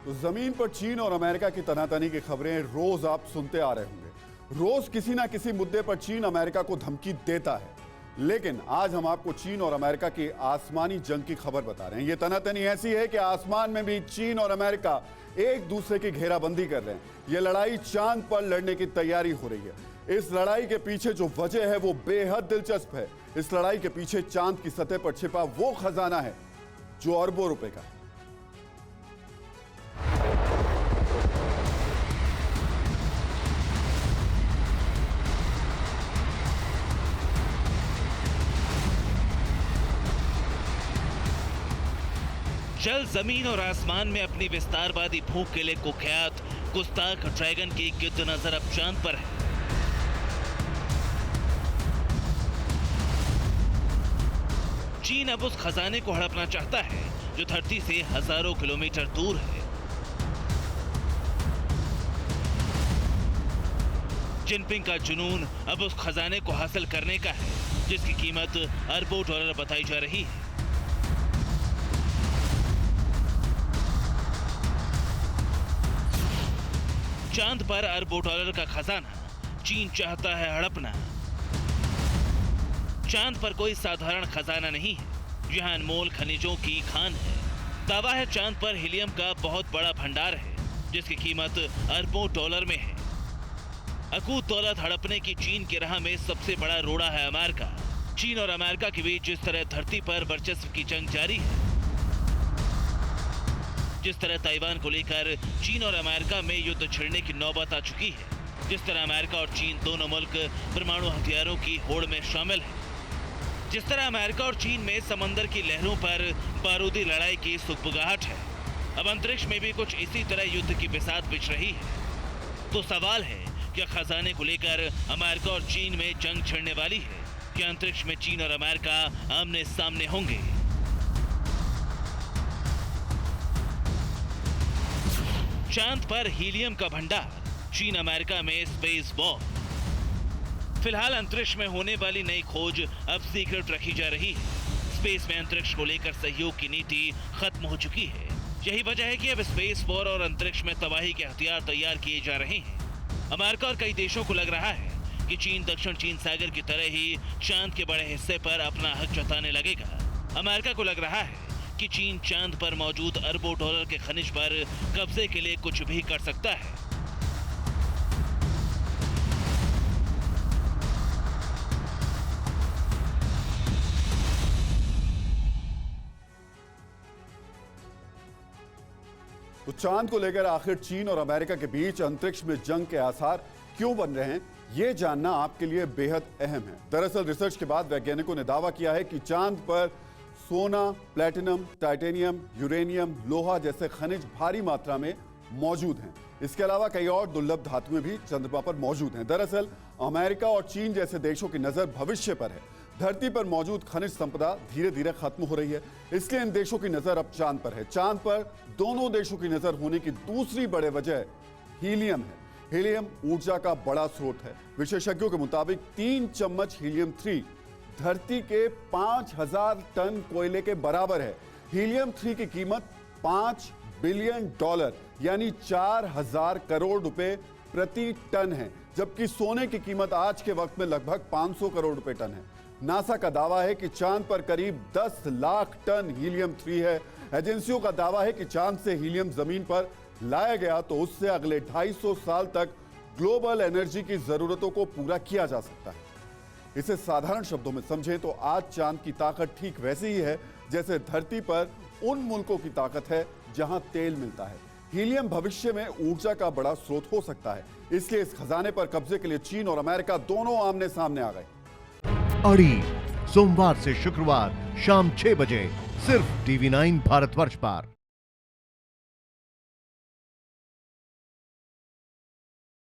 तो जमीन पर चीन और अमेरिका की तनातनी की खबरें रोज आप सुनते आ रहे होंगे। रोज किसी ना किसी मुद्दे पर चीन अमेरिका को धमकी देता है। लेकिन आज हम आपको चीन और अमेरिका की आसमानी जंग की खबर बता रहे हैं। ये तनातनी ऐसी है कि आसमान में भी चीन और अमेरिका एक दूसरे की घेराबंदी कर रहे हैं। ये लड़ाई चांद पर लड़ने की तैयारी हो रही है। इस लड़ाई के पीछे जो वजह है वो बेहद दिलचस्प है। इस लड़ाई के पीछे चांद की सतह पर छिपा वो खजाना है जो अरबों रुपए का है। जल, जमीन और आसमान में अपनी विस्तारवादी भूख के लिए कुख्यात गुस्ताख ड्रैगन की गिद्ध नजर अब चांद पर है। चीन अब उस खजाने को हड़पना चाहता है जो धरती से हजारों किलोमीटर दूर है। जिनपिंग का जुनून अब उस खजाने को हासिल करने का है जिसकी कीमत अरबों डॉलर बताई जा रही है। चांद पर अरबों डॉलर का खजाना चीन चाहता है हड़पना। चांद पर कोई साधारण खजाना नहीं है, यहां अनमोल खनिजों की खान है। दावा है चांद पर हीलियम का बहुत बड़ा भंडार है जिसकी कीमत अरबों डॉलर में है। अकूत दौलत हड़पने की चीन की राह में सबसे बड़ा रोड़ा है अमेरिका। चीन और अमेरिका के बीच जिस तरह धरती पर वर्चस्व की जंग जारी है, जिस तरह ताइवान को लेकर चीन और अमेरिका में युद्ध छिड़ने की नौबत आ चुकी है, जिस तरह अमेरिका और चीन दोनों मुल्क परमाणु हथियारों की होड़ में शामिल हैं, जिस तरह अमेरिका और चीन में समंदर की लहरों पर बारूदी लड़ाई की सुगबुगाहट है, अब अंतरिक्ष में भी कुछ इसी तरह युद्ध की बिसात बिछ रही है। तो सवाल है, क्या खजाने को लेकर अमेरिका और चीन में जंग छिड़ने वाली है? क्या अंतरिक्ष में चीन और अमेरिका आमने सामने होंगे? चांद पर हीलियम का भंडार, चीन अमेरिका में स्पेस वॉर। फिलहाल अंतरिक्ष में होने वाली नई खोज अब सीक्रेट रखी जा रही है। स्पेस में अंतरिक्ष को लेकर सहयोग की नीति खत्म हो चुकी है। यही वजह है कि अब स्पेस वॉर और अंतरिक्ष में तबाही के हथियार तैयार किए जा रहे हैं। अमेरिका और कई देशों को लग रहा है कि चीन दक्षिण चीन सागर की तरह ही चांद के बड़े हिस्से पर अपना हक जताने लगेगा। अमेरिका को लग रहा है कि चीन चांद पर मौजूद अरबों डॉलर के खनिज पर कब्जे के लिए कुछ भी कर सकता है। तो चांद को लेकर आखिर चीन और अमेरिका के बीच अंतरिक्ष में जंग के आसार क्यों बन रहे हैं, यह जानना आपके लिए बेहद अहम है। दरअसल रिसर्च के बाद वैज्ञानिकों ने दावा किया है कि चांद पर सोना, प्लैटिनम, टाइटेनियम, यूरेनियम, लोहा जैसे खनिज भारी मात्रा में मौजूद हैं। इसके अलावा कई और दुर्लभ धातुएं भी चंद्रमा पर मौजूद हैं। दरअसल अमेरिका और चीन जैसे देशों की नजर भविष्य पर है। धरती पर मौजूद खनिज संपदा धीरे धीरे खत्म हो रही है, इसलिए इन देशों की नजर अब चांद पर है। चांद पर दोनों देशों की नजर होने की दूसरी बड़ी वजह हीलियम है। हीलियम ऊर्जा का बड़ा स्रोत है। विशेषज्ञों के मुताबिक 3 चम्मच हीलियम 3 धरती के 5000 टन कोयले के बराबर है। हीलियम 3 की कीमत $5 बिलियन यानी 4000 करोड़ रुपए प्रति टन है, जबकि सोने की कीमत आज के वक्त में लगभग 500 करोड़ रुपए टन है। नासा का दावा है कि चांद पर करीब 10 लाख टन हीलियम 3 है। एजेंसियों का दावा है कि चांद से हीलियम जमीन पर लाया गया तो उससे अगले 250 साल तक ग्लोबल एनर्जी की जरूरतों को पूरा किया जा सकता है। इसे साधारण शब्दों में समझें तो आज चांद की ताकत ठीक वैसी ही है जैसे धरती पर उन मुल्कों की ताकत है जहां तेल मिलता है। हीलियम भविष्य में ऊर्जा का बड़ा स्रोत हो सकता है, इसलिए इस खजाने पर कब्जे के लिए चीन और अमेरिका दोनों आमने सामने आ गए। अड़ी सोमवार से शुक्रवार शाम 6 बजे सिर्फ TV9 भारतवर्ष पर।